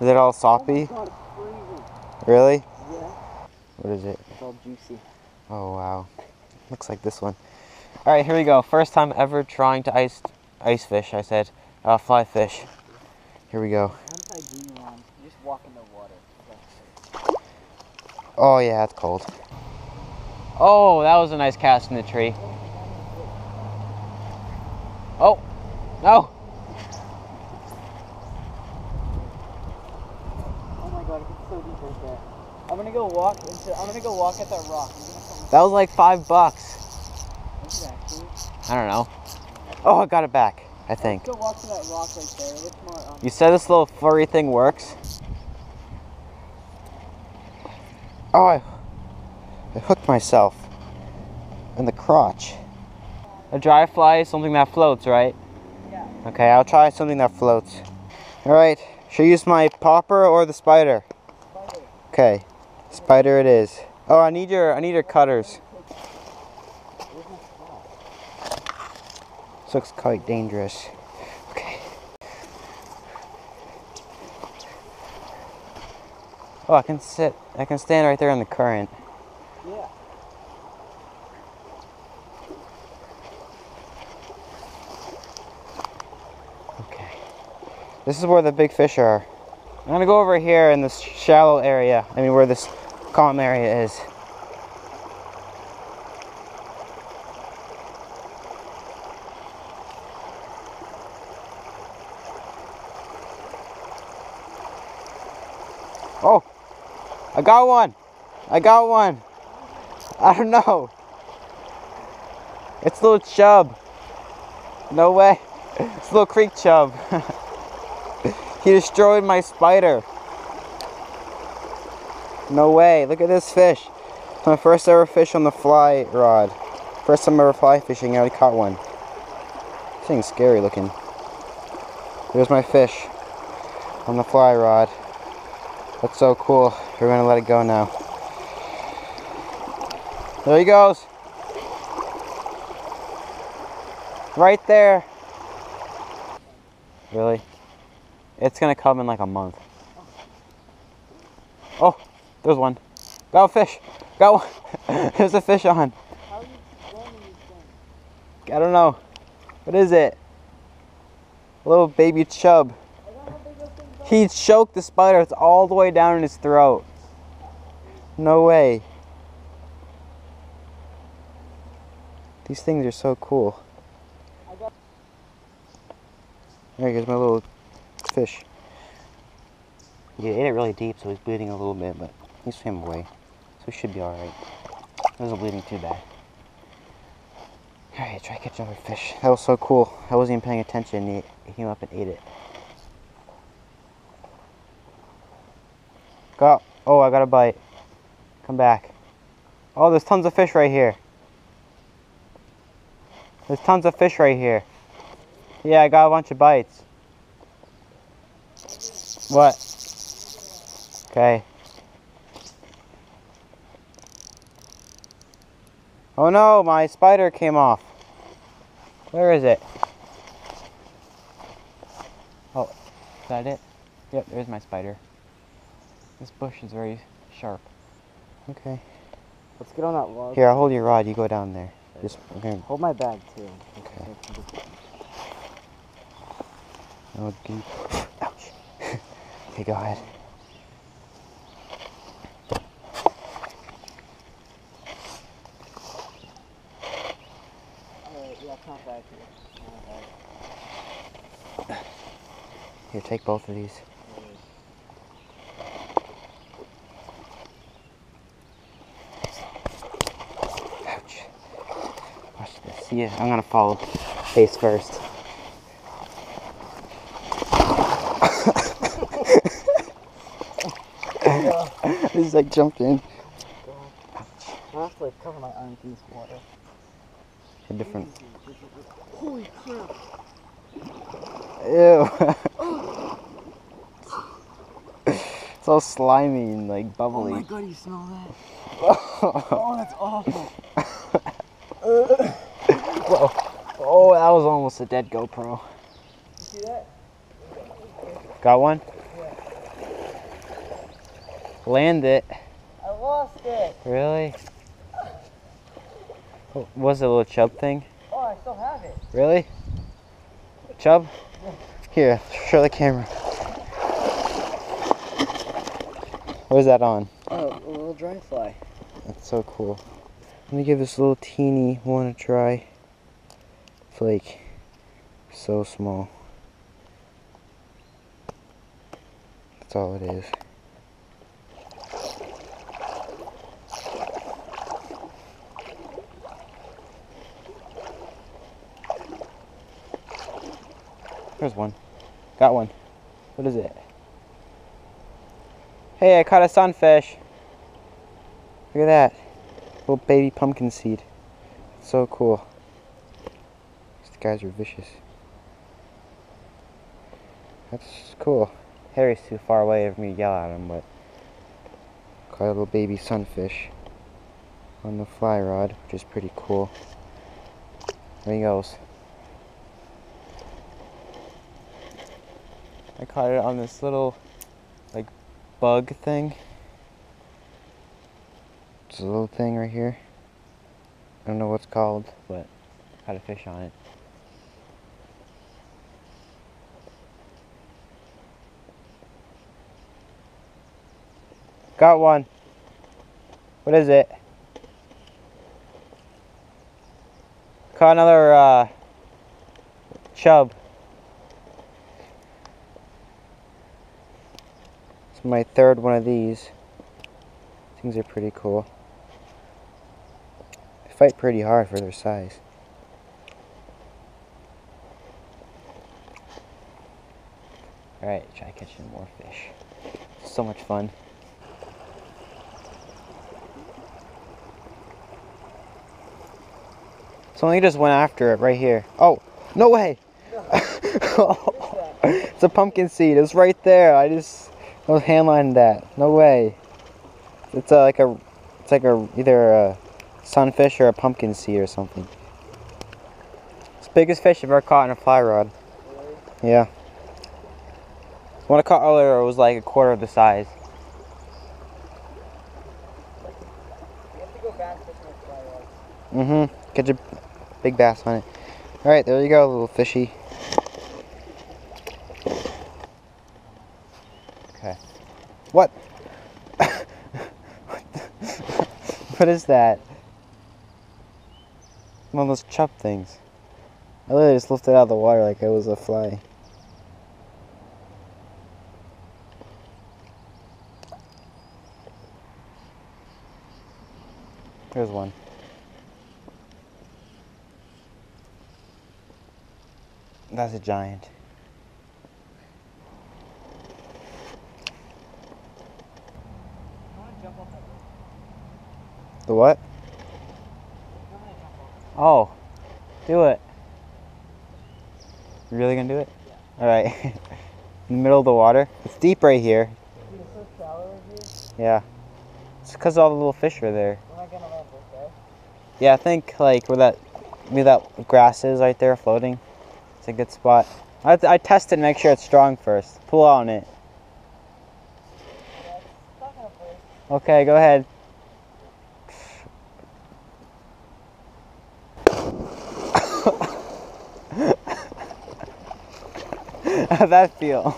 Is it all soppy? Oh my God, it's freezing. Really? Yeah. What is it? It's all juicy. Oh wow. Looks like this one. Alright, here we go. First time ever trying to ice fish, I said. Fly fish. Here we go. What if I do you wrong? You just walk in the water. Oh yeah, it's cold. Oh, that was a nice cast in the tree. Oh, no. Oh my God, it gets so deep right there. I'm gonna go walk at that rock. That was like $5. Was it actually? I don't know. Oh, I got it back, I think. Let's go walk to that rock right there. It looks more, You said this little furry thing works? Oh, I hooked myself in the crotch. A dry fly is something that floats, right? Yeah. Okay, I'll try something that floats. Alright, should I use my popper or the spider? Spider. Okay, spider it is. Oh, I need your cutters. This looks quite dangerous. Okay. Oh, I can stand right there in the current. Yeah. Okay. This is where the big fish are. I'm gonna go over here in this shallow area. I mean, where this calm area is. Oh, I got one. I got one. I don't know. It's a little chub. No way. It's a little creek chub. He destroyed my spider. No way. Look at this fish. It's my first ever fish on the fly rod. First time ever fly fishing. I already caught one. This thing's scary looking. There's my fish on the fly rod. That's so cool. We're gonna let it go now. There he goes. Right there. Really? It's gonna come in like a month. Oh, there's one. Got a fish. Got one. There's a fish on. How are you filming these things? I don't know. What is it? A little baby chub. He choked the spider. It's all the way down in his throat. No way. These things are so cool. There goes my little fish. He ate it really deep, so he's bleeding a little bit, but he swam away. So he should be alright. He wasn't bleeding too bad. Alright, try to catch another fish. That was so cool. I wasn't even paying attention. He came up and ate it. Oh, I got a bite. Come back. Oh, there's tons of fish right here. There's tons of fish right here. Yeah, I got a bunch of bites. What? Okay. Oh no, my spider came off. Where is it? Oh, is that it? Yep, there's my spider. This bush is very sharp. Okay. Let's get on that log. Here, I'll hold your rod. You go down there. Just okay. Hold my bag too. Okay. Oh, deep. Ouch. Okay, go ahead. Yeah, it's not bad here. Here, take both of these. Ouch. Watch this. See ya. I'm gonna follow face first. I just like jumped in. I have to like cover my arms in this water. A different. Holy crap! Ew. It's all slimy and like bubbly. Oh my God, you smell that? Oh, that's awful. Whoa. Oh, that was almost a dead GoPro. You see that? Got one? Yeah. Land it. I lost it. Really? Was it a little chub thing? Oh, I still have it. Really? Chub? Yeah. Here, show the camera. What is that on? Oh, a little dry fly. That's so cool. Let me give this little teeny one a try. It's like so small. That's all it is. There's one. Got one. What is it? Hey, I caught a sunfish. Look at that. Little baby pumpkin seed. So cool. These guys are vicious. That's cool. Harry's too far away for me to yell at him, but caught a little baby sunfish on the fly rod, which is pretty cool. There he goes. I caught it on this little, like, bug thing. It's a little thing right here. I don't know what it's called, but caught a fish on it. Got one. What is it? Caught another chub. It's my third one of these. Things are pretty cool. They fight pretty hard for their size. Alright, try catching more fish. So much fun. Someone just went after it right here. Oh, no way! It's a pumpkin seed. It was right there. I was handlining that. No way. It's like a either a sunfish or a pumpkin seed or something. It's the biggest fish I've ever caught in a fly rod. Really? Yeah. The one I caught earlier was like a quarter of the size. You have to go bass fishing with fly rods. Mm-hmm. Catch a big bass on it. Alright, there you go, little fishy. Okay. What? What is that? One of those chub things. I literally just lifted it out of the water like it was a fly. There's one. That's a giant. I want to jump off that roof. The what? I'm gonna jump off. Oh, do it. You really gonna do it? Yeah. Alright. In the middle of the water. It's deep right here. Dude, it's so shallow right here. Yeah. It's because all the little fish are there. We're not gonna land this, okay? Yeah, I think like where maybe that grass is right there floating. It's a good spot. I test it and make sure it's strong first. Pull on it. Yeah, it's not gonna break. Okay, go ahead. How'd that feel?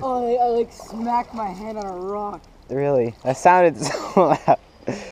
Oh, I like smacked my hand on a rock. Really? That sounded so loud.